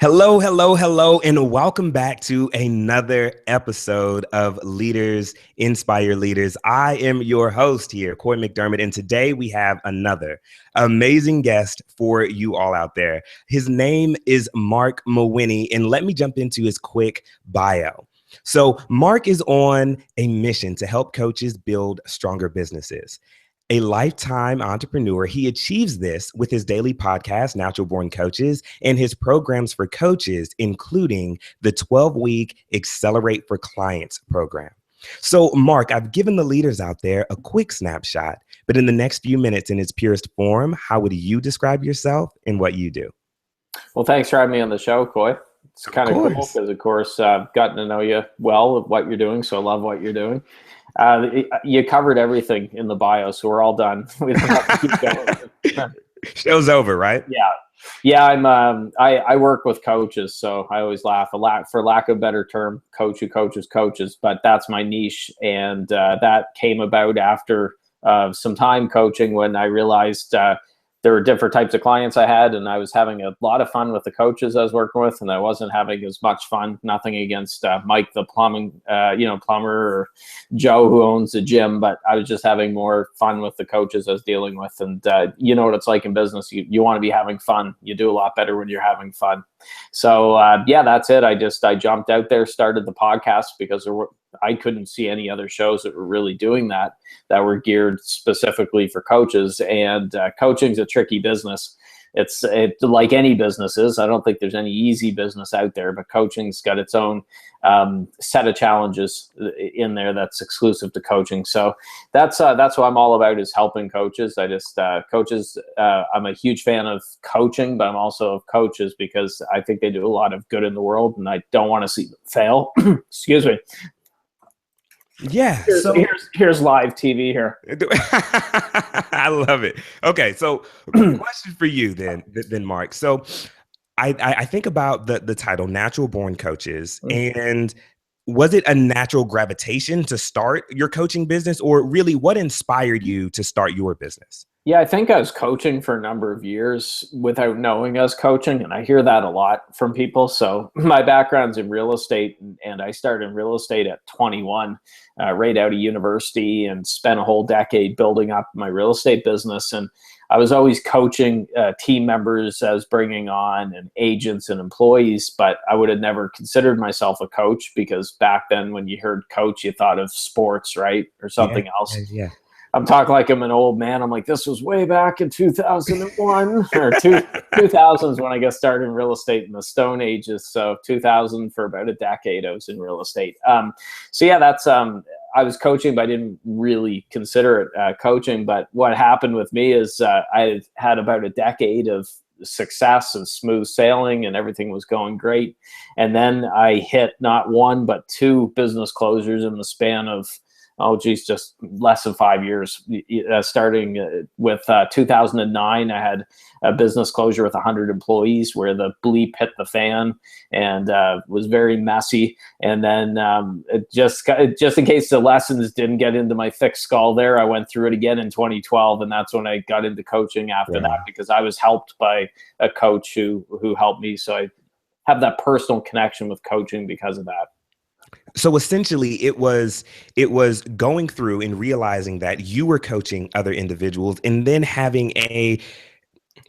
Hello, hello, hello, and welcome back to another episode of Leaders Inspire Leaders. I am your host here, Corey McDermott, and today we have another amazing guest for you all out there. His name is Marc Mawhinney, and let me jump into his quick bio. So Marc is on a mission to help coaches build stronger businesses. A lifetime entrepreneur, he achieves this with his daily podcast, Natural Born Coaches, and his programs for coaches, including the 12-week Accelerate for Clients program. So, Marc, I've given the leaders out there a quick snapshot, but in the next few minutes, in its purest form, how would you describe yourself and what you do? Well, thanks for having me on the show, Coy. It's kind of cool because, of course, I've gotten to know you well, what you're doing, so I love what you're doing. You covered everything in the bio, so we're all done. We don't have to keep going. Show's over, right? Yeah. I work with coaches, so I always laugh for lack of a better term, coach who coaches coaches. But that's my niche, and that came about after some time coaching when I realized there were different types of clients I had, and I was having a lot of fun with the coaches I was working with, and I wasn't having as much fun. Nothing against Mike, the plumber, or Joe, who owns the gym, but I was just having more fun with the coaches I was dealing with. And you know what it's like in business. You want to be having fun. You do a lot better when you're having fun. So that's it. I jumped out there, started the podcast because I couldn't see any other shows that were really doing that were geared specifically for coaches. And coaching's a tricky business. It's like any business is. I don't think there's any easy business out there, but coaching's got its own set of challenges in there that's exclusive to coaching. So that's what I'm all about, is helping coaches. Coaches, I'm a huge fan of coaching, but I'm also of coaches because I think they do a lot of good in the world, and I don't want to see them fail. Excuse me. Yeah. Here's live TV here. I love it. Okay. So question for you then, Marc. So I think about the title Natural Born Coaches, and was it a natural gravitation to start your coaching business, or really what inspired you to start your business? Yeah, I think I was coaching for a number of years without knowing I was coaching, and I hear that a lot from people. So my background's in real estate, and I started in real estate at 21, right out of university, and spent a whole decade building up my real estate business. And I was always coaching team members I was bringing on, and agents and employees, but I would have never considered myself a coach, because back then when you heard coach, you thought of sports, right? Or something else. Yeah. I'm talking like I'm an old man. I'm like, this was way back in 2001 or 2000s when I got started in real estate in the Stone Ages. So 2000 for about a decade, I was in real estate. That's I was coaching, but I didn't really consider it coaching. But what happened with me is I had about a decade of success and smooth sailing, and everything was going great. And then I hit not one, but two business closures in the span of just less than 5 years. Starting with 2009, I had a business closure with 100 employees where the bleep hit the fan, and was very messy. And then just in case the lessons didn't get into my thick skull there, I went through it again in 2012, and that's when I got into coaching after that, because I was helped by a coach who helped me. So I have that personal connection with coaching because of that. So essentially it was going through and realizing that you were coaching other individuals, and then having a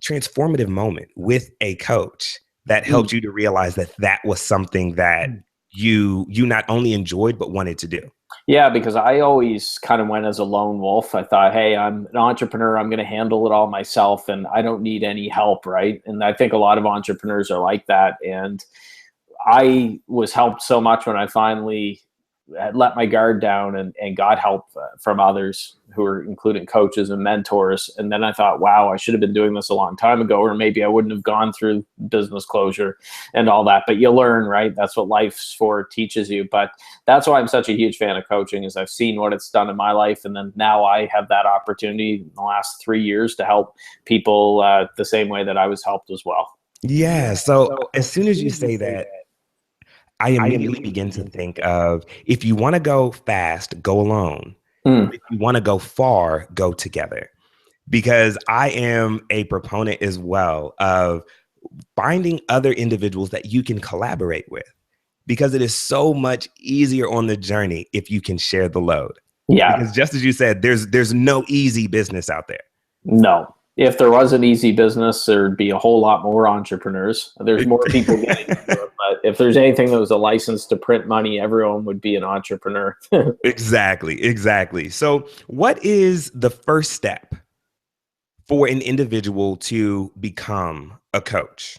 transformative moment with a coach that helped you to realize that was something that you not only enjoyed, but wanted to do. Yeah, because I always kind of went as a lone wolf. I thought, hey, I'm an entrepreneur. I'm going to handle it all myself, and I don't need any help, right? And I think a lot of entrepreneurs are like that. And I was helped so much when I finally had let my guard down and got help from others who were including coaches and mentors. And then I thought, wow, I should have been doing this a long time ago, or maybe I wouldn't have gone through business closure and all that. But you learn, right? That's what life's for, teaches you. But that's why I'm such a huge fan of coaching, is I've seen what it's done in my life. And then now I have that opportunity in the last 3 years to help people the same way that I was helped as well. Yeah. So as soon as you say that, I immediately begin to think of, if you want to go fast, go alone. If you want to go far, go together. Because I am a proponent as well of finding other individuals that you can collaborate with, because it is so much easier on the journey if you can share the load. Yeah. Because just as you said, there's no easy business out there. No. If there was an easy business, there'd be a whole lot more entrepreneurs. There's more people getting into it. But if there's anything that was a license to print money, everyone would be an entrepreneur. Exactly. So what is the first step for an individual to become a coach?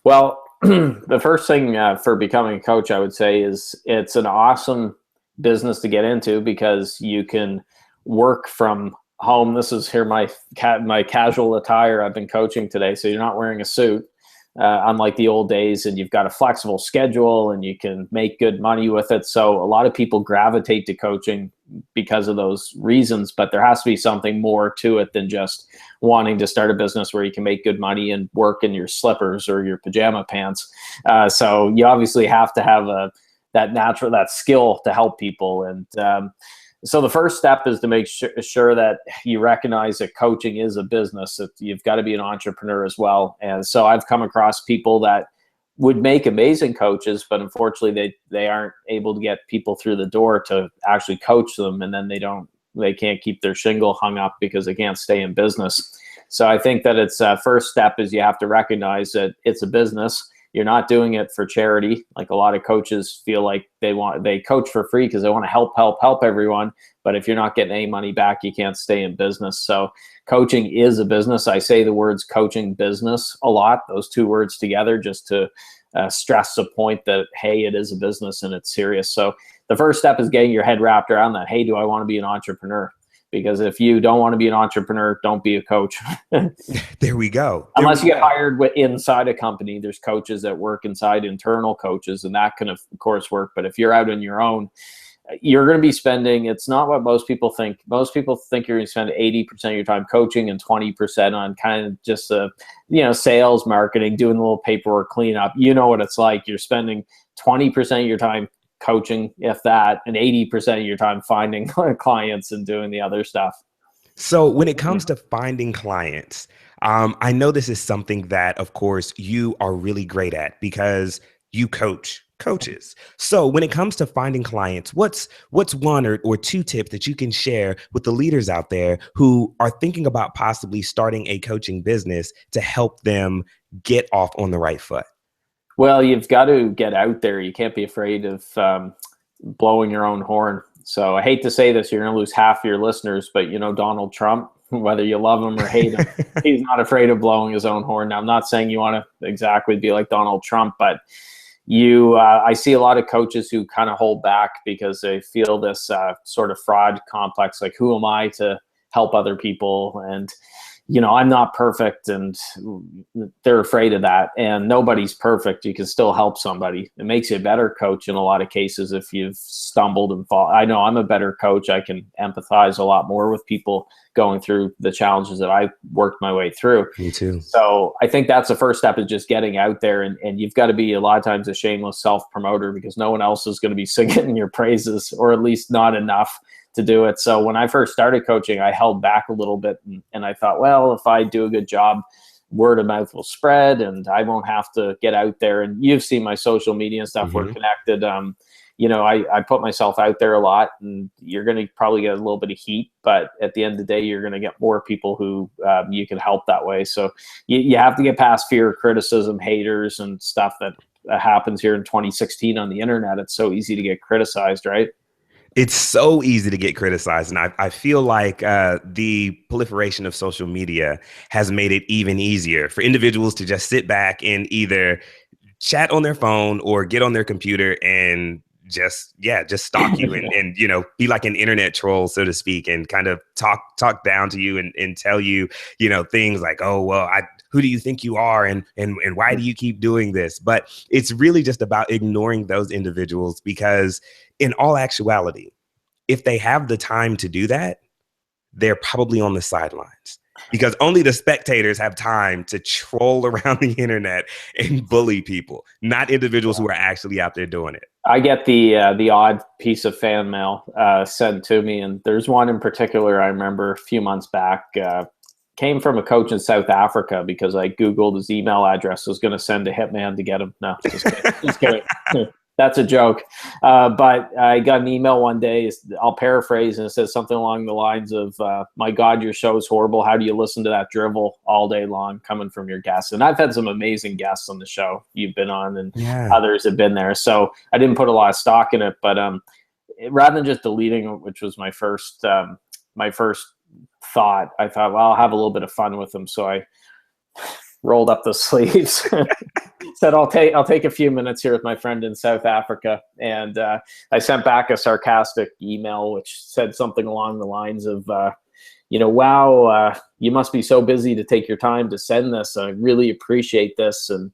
Well, the first thing for becoming a coach, I would say, is it's an awesome business to get into because you can work from home. This is here my casual attire. I've been coaching today, so you're not wearing a suit, unlike the old days, and you've got a flexible schedule and you can make good money with it. So a lot of people gravitate to coaching because of those reasons, but there has to be something more to it than just wanting to start a business where you can make good money and work in your slippers or your pajama pants. So you obviously have to have that skill to help people. And so the first step is to make sure that you recognize that coaching is a business, that you've got to be an entrepreneur as well. And so I've come across people that would make amazing coaches, but unfortunately they aren't able to get people through the door to actually coach them. And then they can't keep their shingle hung up because they can't stay in business. So I think that it's first step is you have to recognize that it's a business. You're not doing it for charity. Like a lot of coaches feel like they coach for free because they want to help everyone. But if you're not getting any money back, you can't stay in business. So coaching is a business. I say the words coaching business a lot, those two words together, just to stress the point that, hey, it is a business and it's serious. So the first step is getting your head wrapped around that. Hey, do I want to be an entrepreneur? Because if you don't want to be an entrepreneur, don't be a coach. There we go. Unless you get hired inside a company, there's coaches that work inside internal coaches, and that can, of course, work. But if you're out on your own, you're going to be spending, it's not what most people think. Most people think you're going to spend 80% of your time coaching and 20% on kind of just, sales, marketing, doing a little paperwork cleanup. You know what it's like. You're spending 20% of your time coaching, if that, and 80% of your time finding clients and doing the other stuff. So when it comes to finding clients, I know this is something that, of course, you are really great at because you coach coaches. So when it comes to finding clients, what's one or two tips that you can share with the leaders out there who are thinking about possibly starting a coaching business to help them get off on the right foot? Well, you've got to get out there. You can't be afraid of blowing your own horn. So I hate to say this, you're going to lose half of your listeners, but Donald Trump, whether you love him or hate him, he's not afraid of blowing his own horn. Now, I'm not saying you want to exactly be like Donald Trump, but I see a lot of coaches who kind of hold back because they feel this sort of fraud complex, like who am I to help other people? And I'm not perfect, and they're afraid of that. And nobody's perfect. You can still help somebody. It makes you a better coach in a lot of cases if you've stumbled and fall. I know I'm a better coach. I can empathize a lot more with people going through the challenges that I worked my way through. Me too. So I think that's the first step, is just getting out there. And you've got to be a lot of times a shameless self-promoter because no one else is going to be singing your praises, or at least not enough to do it. So when I first started coaching, I held back a little bit, and I thought, well, if I do a good job, word of mouth will spread and I won't have to get out there. And you've seen my social media and stuff. We're connected. I put myself out there a lot, and you're going to probably get a little bit of heat, but at the end of the day, you're going to get more people who you can help that way. So you have to get past fear of criticism, haters, and stuff that happens here in 2016 on the internet. It's so easy to get criticized, right? It's so easy to get criticized. And I feel like the proliferation of social media has made it even easier for individuals to just sit back and either chat on their phone or get on their computer and just stalk you and be like an internet troll, so to speak, and kind of talk down to you and tell you, things like, oh, well, who do you think you are? And why do you keep doing this? But it's really just about ignoring those individuals, because in all actuality, if they have the time to do that, they're probably on the sidelines, because only the spectators have time to troll around the internet and bully people, not individuals who are actually out there doing it. I get the odd piece of fan mail sent to me, and there's one in particular I remember a few months back. came from a coach in South Africa because I Googled his email address. I was going to send a hitman to get him. No, just kidding. Just kidding. That's a joke. But I got an email one day. I'll paraphrase, and it says something along the lines of, my God, your show is horrible. How do you listen to that drivel all day long coming from your guests? And I've had some amazing guests on the show you've been on, and others have been there. So I didn't put a lot of stock in it. But rather than just deleting it, which was my first thought, I thought, well, I'll have a little bit of fun with them. So I rolled up the sleeves, said, I'll take a few minutes here with my friend in South Africa. And I sent back a sarcastic email, which said something along the lines of, wow, you must be so busy to take your time to send this. I really appreciate this. And,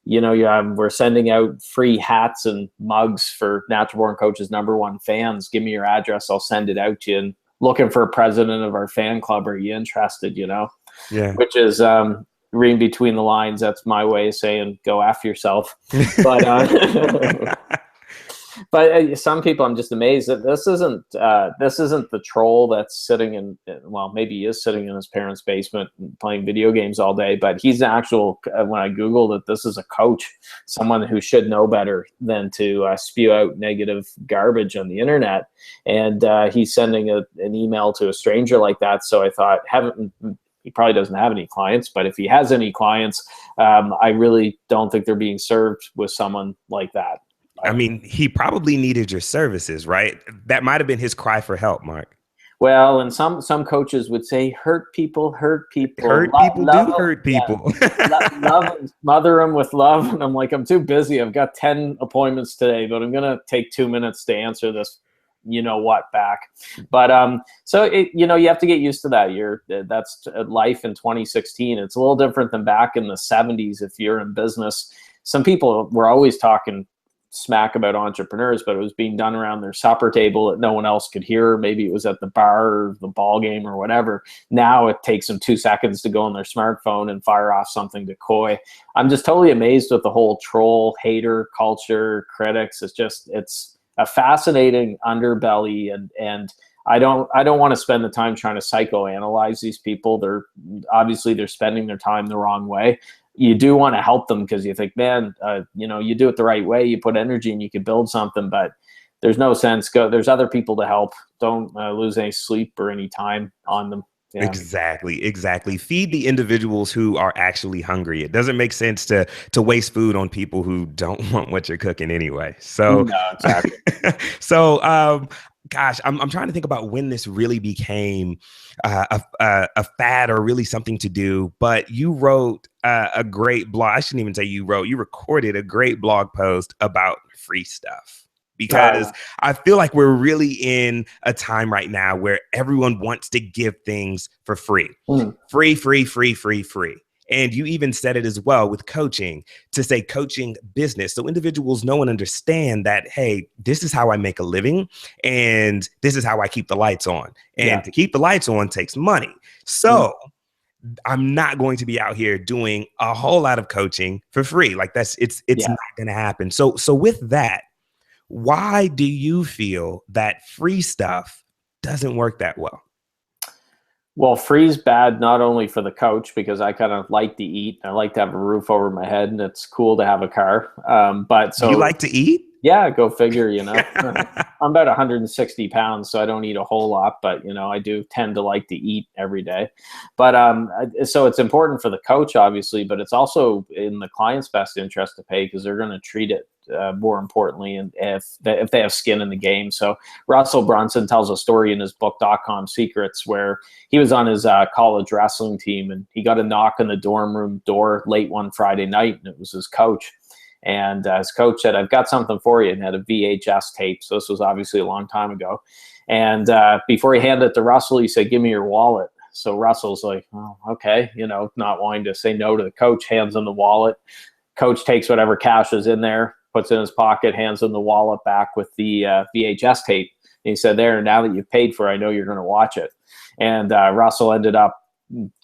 we're sending out free hats and mugs for Natural Born Coaches #1 fans. Give me your address. I'll send it out to you. And looking for a president of our fan club. Are you interested? Yeah. Which is reading between the lines. That's my way of saying go after yourself. But but some people, I'm just amazed that this isn't the troll that's sitting in, well, maybe he is sitting in his parents' basement and playing video games all day, but he's an actual, when I Googled it, this is a coach, someone who should know better than to spew out negative garbage on the internet. And he's sending an email to a stranger like that. So I thought, he probably doesn't have any clients, but if he has any clients, I really don't think they're being served with someone like that. I mean, he probably needed your services, right? That might have been his cry for help, Marc. Well, and some coaches would say, hurt people. Hurt people do hurt people. Love, mother them with love. And I'm like, I'm too busy. I've got 10 appointments today, but I'm going to take 2 minutes to answer this, back. But so you have to get used to that. That's life in 2016. It's a little different than back in the 70s. If you're in business, some people were always talking smack about entrepreneurs, but it was being done around their supper table that no one else could hear. Maybe it was at the bar or the ball game or whatever. Now it takes them 2 seconds to go on their smartphone and fire off something to coy. I'm just totally amazed with the whole troll, hater culture, critics. It's a fascinating underbelly, and I don't want to spend the time trying to psychoanalyze these people. They're spending their time the wrong way. You do want to help them because you think, man, you do it the right way. You put energy and you can build something, but there's no sense. There's other people to help. Don't lose any sleep or any time on them. Yeah. Exactly. Feed the individuals who are actually hungry. It doesn't make sense to waste food on people who don't want what you're cooking anyway. So, no, exactly. Gosh, I'm trying to think about when this really became a fad or really something to do. But you wrote a great blog. I shouldn't even say you wrote. You recorded a great blog post about free stuff, because I feel like we're really in a time right now where everyone wants to give things for free. Free. And you even said it as well with coaching, to say coaching business. So individuals know and understand that, hey, this is how I make a living and this is how I keep the lights on. And to keep the lights on takes money. So I'm not going to be out here doing a whole lot of coaching for free. Like it's not going to happen. So with that, why do you feel that free stuff doesn't work that well? Well, free's bad not only for the coach, because I kind of like to eat. I like to have a roof over my head, and it's cool to have a car. But so you like to eat? Yeah, go figure. I'm about 160 pounds, so I don't eat a whole lot, but I do tend to like to eat every day. But so it's important for the coach, obviously, but it's also in the client's best interest to pay, because they're going to treat it more importantly, and if they have skin in the game. So Russell Brunson tells a story in his book .com Secrets, where he was on his college wrestling team, and he got a knock on the dorm room door late one Friday night, and it was his coach. And his coach said, "I've got something for you," and had a VHS tape. So this was obviously a long time ago. And before he handed it to Russell, he said, "Give me your wallet." So Russell's like, "Oh, okay," not wanting to say no to the coach, hands him the wallet. Coach takes whatever cash is in there, puts it in his pocket, hands him the wallet back with the VHS tape. And he said, "There, now that you've paid for it, I know you're going to watch it." And Russell ended up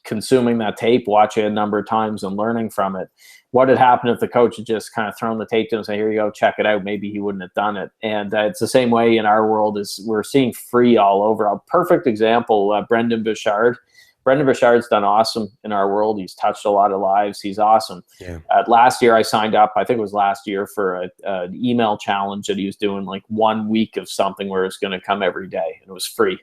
consuming that tape, watching it a number of times and learning from it. What had happened if the coach had just kind of thrown the tape to him and said, "Here you go, check it out"? Maybe he wouldn't have done it. And it's the same way in our world. Is we're seeing free all over. A perfect example, Brendan Bouchard Brendan Burchard's done awesome in our world. He's touched a lot of lives. He's awesome. Yeah. Last year I signed up, I think it was last year, for an email challenge that he was doing, like 1 week of something where it's going to come every day, and it was free.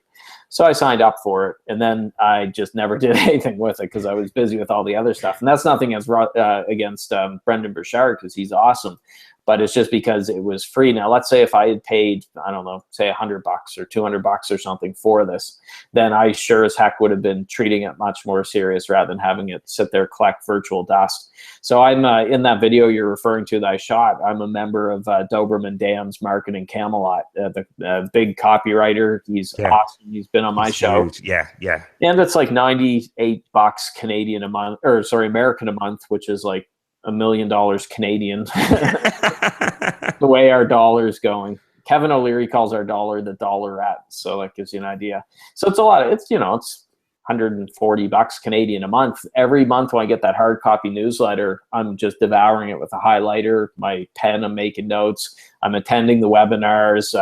So I signed up for it, and then I just never did anything with it because I was busy with all the other stuff. And that's nothing against Brendan Burchard, because he's awesome. But it's just because it was free. Now, let's say if I had paid, I don't know, say $100 or $200 or something for this, then I sure as heck would have been treating it much more serious rather than having it sit there collect virtual dust. So I'm in that video you're referring to that I shot, I'm a member of Doberman Dam's Marketing Camelot, the big copywriter. He's awesome. He's been on my show. Huge. Yeah, yeah. And it's like $98 Canadian a month, or sorry, American a month, which is like $1 million Canadian. The way our dollar is going. Kevin O'Leary calls our dollar the dollarette, so that gives you an idea. So it's a lot of, it's $140 Canadian a month. Every month when I get that hard copy newsletter, I'm just devouring it with a highlighter, my pen, I'm making notes, I'm attending the webinars,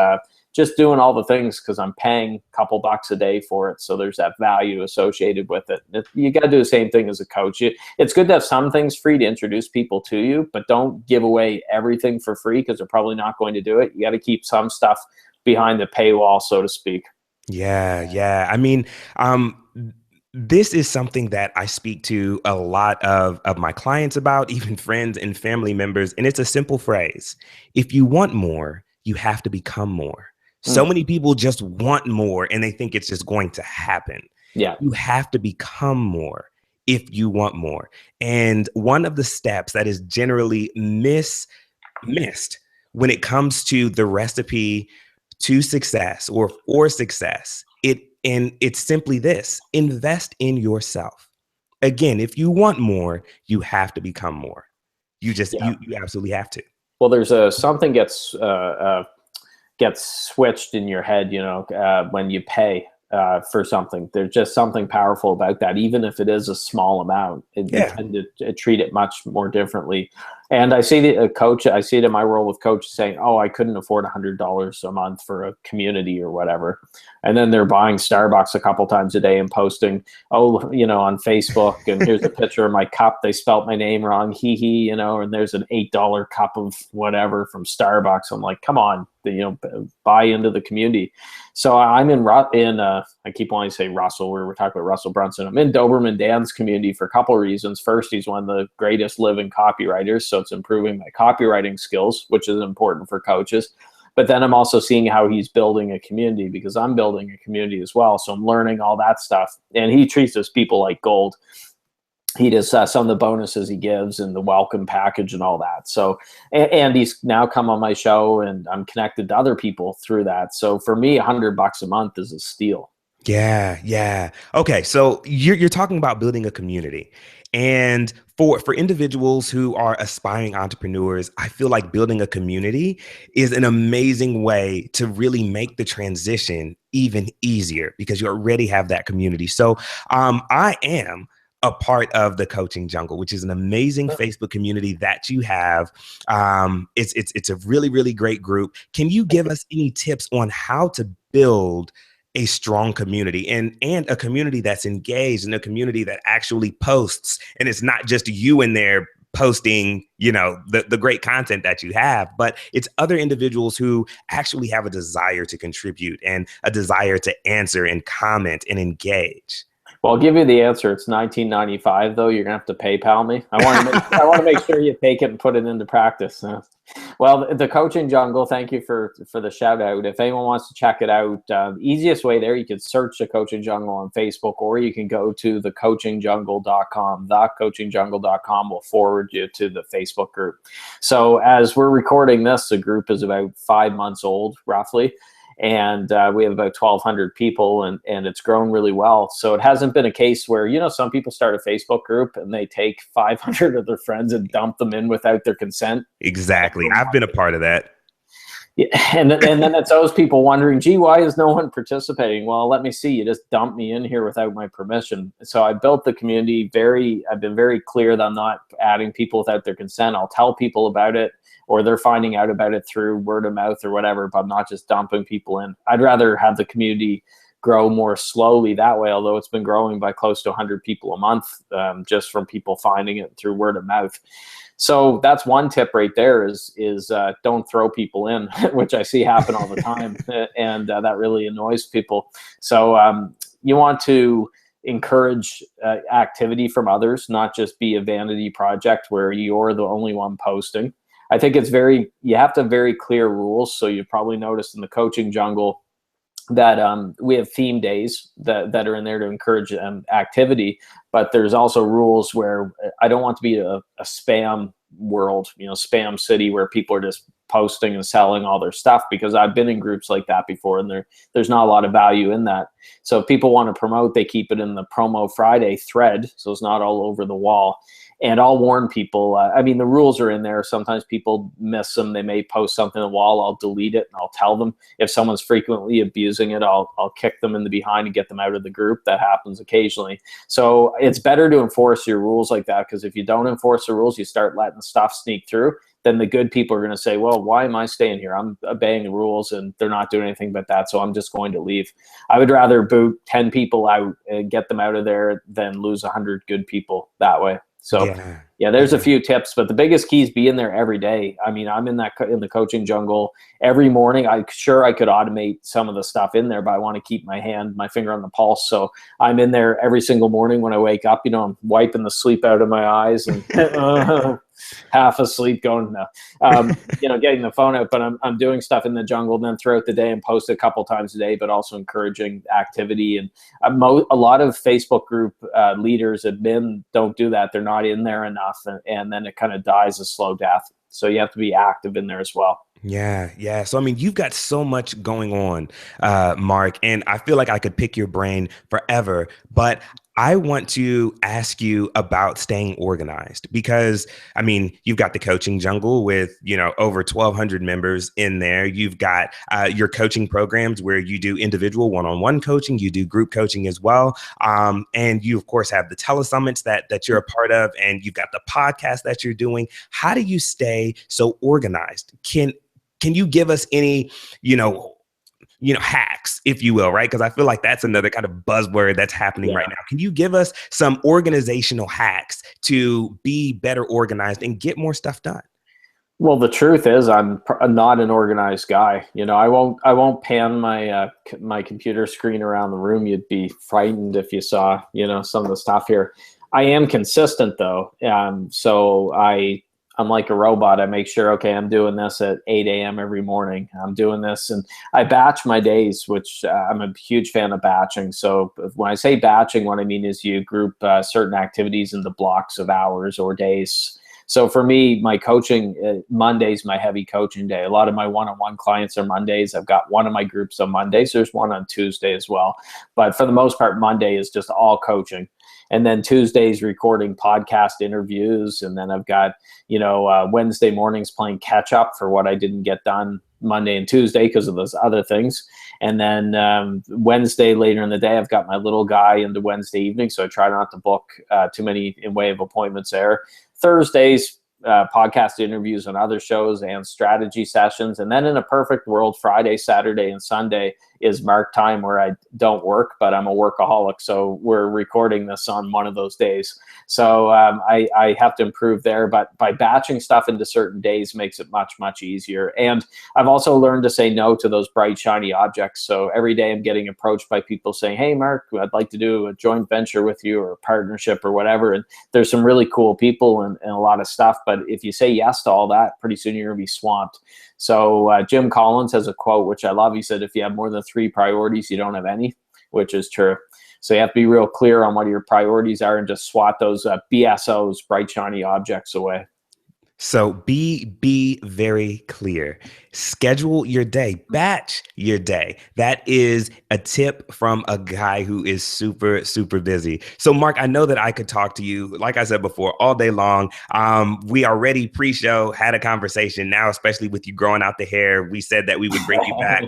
just doing all the things because I'm paying a couple bucks a day for it. So there's that value associated with it. You got to do the same thing as a coach. It's good to have some things free to introduce people to you, but don't give away everything for free because they're probably not going to do it. You got to keep some stuff behind the paywall, so to speak. Yeah, yeah. I mean, this is something that I speak to a lot of my clients about, even friends and family members. And it's a simple phrase. If you want more, you have to become more. So many people just want more and they think it's just going to happen. Yeah. You have to become more if you want more. And one of the steps that is generally missed when it comes to the recipe to success or for success, it's simply this: invest in yourself. Again, if you want more, you have to become more. You absolutely have to. Well, there's something gets switched in your head, when you pay for something. There's just something powerful about that, even if it is a small amount. You tend to treat it much more differently. And I see I see it in my role with coaches saying, "Oh, I couldn't afford $100 a month for a community or whatever," and then they're buying Starbucks a couple times a day and posting, on Facebook, and here's a picture of my cup. They spelt my name wrong, hee, and there's an $8 cup of whatever from Starbucks. I'm like, come on, buy into the community. So I'm I keep wanting to say Russell, where we're talking about Russell Brunson. I'm in Doberman Dan's community for a couple of reasons. First, he's one of the greatest living copywriters, so it's improving my copywriting skills, which is important for coaches. But then I'm also seeing how he's building a community, because I'm building a community as well. So I'm learning all that stuff. And he treats his people like gold. He does some of the bonuses he gives and the welcome package and all that. So, and he's now come on my show, and I'm connected to other people through that. So for me, $100 a month is a steal. Yeah, yeah. Okay, so you're talking about building a community. And for individuals who are aspiring entrepreneurs, I feel like building a community is an amazing way to really make the transition even easier, because you already have that community. So I am a part of the Coaching Jungle, which is an amazing Facebook community that you have. It's a really, really great group. Can you give us any tips on how to build a strong community and a community that's engaged, and a community that actually posts, and it's not just you in there posting, the great content that you have, but it's other individuals who actually have a desire to contribute and a desire to answer and comment and engage? Well, I'll give you the answer. It's $19.95, though. You're gonna have to PayPal me. I want to make sure you take it and put it into practice. Well, the Coaching Jungle. Thank you for the shout out. If anyone wants to check it out, the easiest way there, you can search the Coaching Jungle on Facebook, or you can go to thecoachingjungle.com. Thecoachingjungle.com will forward you to the Facebook group. So as we're recording this, the group is about 5 months old, roughly. And we have about 1,200 people, and it's grown really well. So it hasn't been a case where, some people start a Facebook group and they take 500 of their friends and dump them in without their consent. Exactly. I've been a part of that. Yeah. And then it's those people wondering, gee, why is no one participating? Well, let me see. You just dumped me in here without my permission. So I built the community I've been very clear that I'm not adding people without their consent. I'll tell people about it, or they're finding out about it through word of mouth or whatever, but I'm not just dumping people in. I'd rather have the community grow more slowly that way, although it's been growing by close to 100 people a month, just from people finding it through word of mouth. So that's one tip right there is don't throw people in, which I see happen all the time. And that really annoys people. So you want to encourage activity from others, not just be a vanity project where you're the only one posting. I think you have to have very clear rules. So you probably noticed in the coaching jungle that we have theme days that are in there to encourage activity, but there's also rules where I don't want to be a spam world, spam city where people are just posting and selling all their stuff, because I've been in groups like that before, and there's not a lot of value in that. So if people want to promote, they keep it in the promo Friday thread, so it's not all over the wall. And I'll warn people. The rules are in there. Sometimes people miss them. They may post something on the wall. I'll delete it and I'll tell them. If someone's frequently abusing it, I'll kick them in the behind and get them out of the group. That happens occasionally. So it's better to enforce your rules like that, because if you don't enforce the rules, you start letting stuff sneak through. Then the good people are going to say, well, why am I staying here? I'm obeying the rules and they're not doing anything but that, so I'm just going to leave. I would rather boot 10 people out and get them out of there than lose 100 good people that way. So yeah, there's a few tips, but the biggest key is be in there every day. I'm in the coaching jungle every morning. I could automate some of the stuff in there, but I want to keep my finger on the pulse. So I'm in there every single morning when I wake up. I'm wiping the sleep out of my eyes and half asleep, going getting the phone out. But I'm doing stuff in the jungle, and then throughout the day, and post a couple times a day, but also encouraging activity. And a lot of Facebook group leaders don't do that. They're not in there enough, and then it kind of dies a slow death. So you have to be active in there as well. Yeah. So, you've got so much going on, Marc, and I feel like I could pick your brain forever, but I want to ask you about staying organized, because you've got the coaching jungle with, over 1,200 members in there. You've got your coaching programs where you do individual one-on-one coaching, you do group coaching as well. And you, of course, have the telesummits that you're a part of, and you've got the podcast that you're doing. How do you stay so organized? Can you give us any, hacks, if you will, right? Because I feel like that's another kind of buzzword that's happening right now. Can you give us some organizational hacks to be better organized and get more stuff done? Well, the truth is, I'm not an organized guy. I won't pan my computer screen around the room. You'd be frightened if you saw, some of the stuff here. I am consistent though. So I'm like a robot. I make sure, okay, I'm doing this at 8 a.m. every morning. I'm doing this, and I batch my days, which I'm a huge fan of batching. So when I say batching, what I mean is you group certain activities into blocks of hours or days. So for me, my coaching, Monday's my heavy coaching day. A lot of my one-on-one clients are Mondays. I've got one of my groups on Mondays. There's one on Tuesday as well. But for the most part, Monday is just all coaching. And then Tuesday's recording podcast interviews. And then I've got, Wednesday mornings playing catch up for what I didn't get done Monday and Tuesday because of those other things. And then Wednesday later in the day, I've got my little guy into Wednesday evening. So I try not to book too many in way of appointments there. Thursdays, podcast interviews on other shows and strategy sessions. And then in a perfect world, Friday, Saturday, and Sunday is Marc time, where I don't work, but I'm a workaholic. So we're recording this on one of those days. So I have to improve there, but by batching stuff into certain days makes it much, much easier. And I've also learned to say no to those bright, shiny objects. So every day I'm getting approached by people saying, hey, Marc, I'd like to do a joint venture with you or a partnership or whatever. And there's some really cool people and a lot of stuff. But if you say yes to all that, pretty soon you're going to be swamped. So Jim Collins has a quote, which I love. He said, if you have more than 3 priorities, you don't have any, which is true. So you have to be real clear on what your priorities are and just swat those BSOs, bright, shiny objects away. So be very clear. Schedule your day, batch your day. That is a tip from a guy who is super, super busy. So Marc, I know that I could talk to you, like I said before, all day long. We already pre-show had a conversation. Now, especially with you growing out the hair, we said that we would bring you back,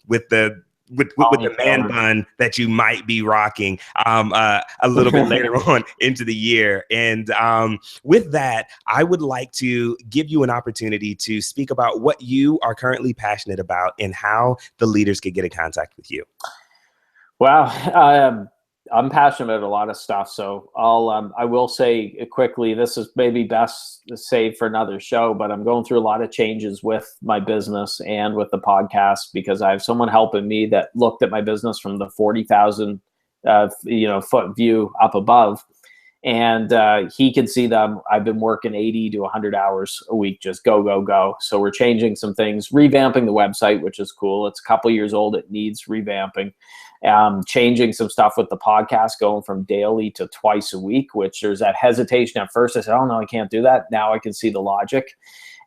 with the man bun that you might be rocking a little bit later on into the year. And with that, I would like to give you an opportunity to speak about what you are currently passionate about and how the leaders could get in contact with you. Wow. I'm passionate about a lot of stuff. So I will say quickly, this is maybe best to save for another show, but I'm going through a lot of changes with my business and with the podcast because I have someone helping me that looked at my business from the 40,000, foot view up above. And he can see them. I've been working 80 to 100 hours a week, just go, go, go. So we're changing some things, revamping the website, which is cool. It's a couple years old. It needs revamping. Changing some stuff with the podcast, going from daily to twice a week, which there's that hesitation at first. I said, oh, no, I can't do that. Now I can see the logic.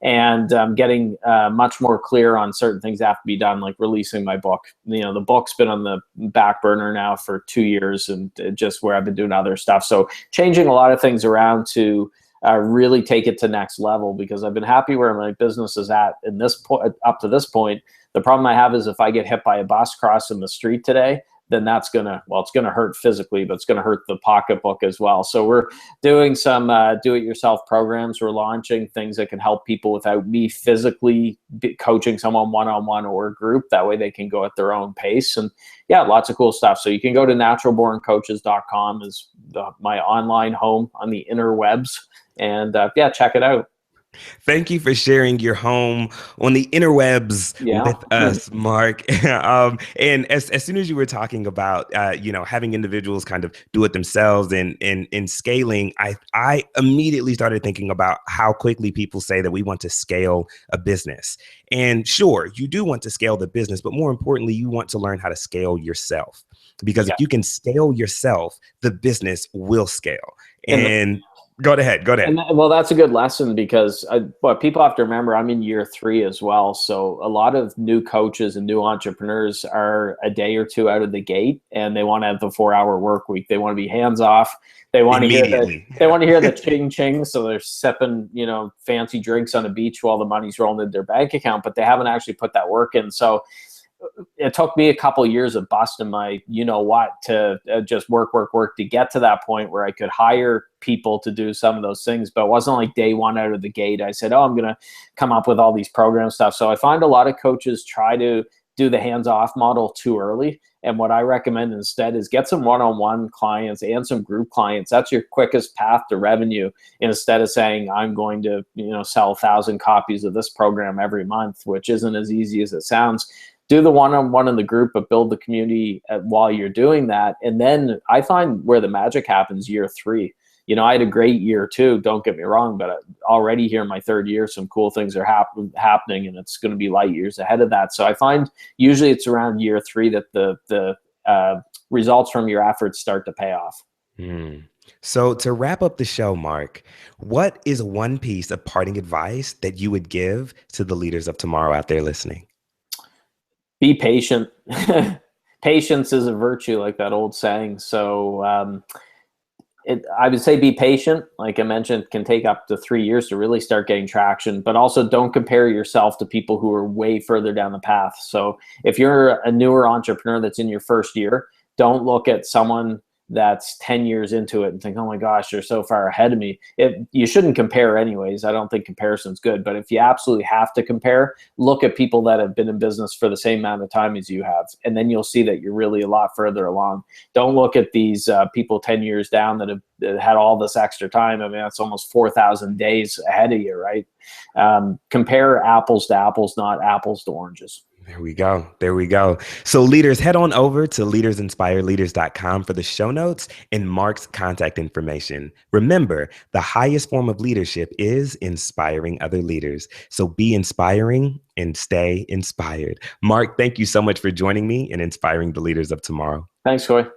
And getting much more clear on certain things that have to be done, like releasing my book. The book's been on the back burner now for 2 years, and just where I've been doing other stuff. So changing a lot of things around to really take it to next level, because I've been happy where my business is at in this point up to this point. The problem I have is if I get hit by a bus crossing the street today, then that's it's gonna hurt physically, but it's gonna hurt the pocketbook as well. So we're doing some do-it-yourself programs. We're launching things that can help people without me physically coaching someone one-on-one or group. That way they can go at their own pace. And yeah, lots of cool stuff. So you can go to naturalborncoaches.com is my online home on the interwebs, and check it out. Thank you for sharing your home on the interwebs with us, Marc. And as soon as you were talking about, having individuals kind of do it themselves and in scaling, I immediately started thinking about how quickly people say that we want to scale a business. And sure, you do want to scale the business, but more importantly, you want to learn how to scale yourself. Because if you can scale yourself, the business will scale. And Go ahead. And that's a good lesson, because what people have to remember, I'm in year 3 as well. So a lot of new coaches and new entrepreneurs are a day or two out of the gate, and they want to have the 4-hour work week. They want to be hands off. They want to hear the ching ching. So they're sipping, fancy drinks on a beach while the money's rolling in their bank account, but they haven't actually put that work in. So it took me a couple of years of busting my, to just work to get to that point where I could hire people to do some of those things. But it wasn't like day one out of the gate I said, oh, I'm going to come up with all these program stuff. So I find a lot of coaches try to do the hands-off model too early. And what I recommend instead is get some one-on-one clients and some group clients. That's your quickest path to revenue. Instead of saying, I'm going to, sell 1,000 copies of this program every month, which isn't as easy as it sounds. Do the one-on-one in the group, but build the community while you're doing that. And then I find where the magic happens year 3. I had a great year 2, don't get me wrong, but already here in my 3rd year, some cool things are happening, and it's going to be light years ahead of that. So I find usually it's around year 3 that the results from your efforts start to pay off. So to wrap up the show, Marc, what is one piece of parting advice that you would give to the leaders of tomorrow out there listening? Be patient. Patience is a virtue, like that old saying. So I would say be patient. Like I mentioned, it can take up to 3 years to really start getting traction, but also don't compare yourself to people who are way further down the path. So if you're a newer entrepreneur that's in your 1st year, don't look at someone that's 10 years into it and think, oh my gosh, they're so far ahead of me. You shouldn't compare anyways. I don't think comparison's good, but if you absolutely have to compare, look at people that have been in business for the same amount of time as you have. And then you'll see that you're really a lot further along. Don't look at these people 10 years down that have had all this extra time. I mean, that's almost 4,000 days ahead of you, right? Compare apples to apples, not apples to oranges. There we go. So leaders, head on over to leadersinspireleaders.com for the show notes and Marc's contact information. Remember, the highest form of leadership is inspiring other leaders. So be inspiring and stay inspired. Marc, thank you so much for joining me and inspiring the leaders of tomorrow. Thanks, Coy.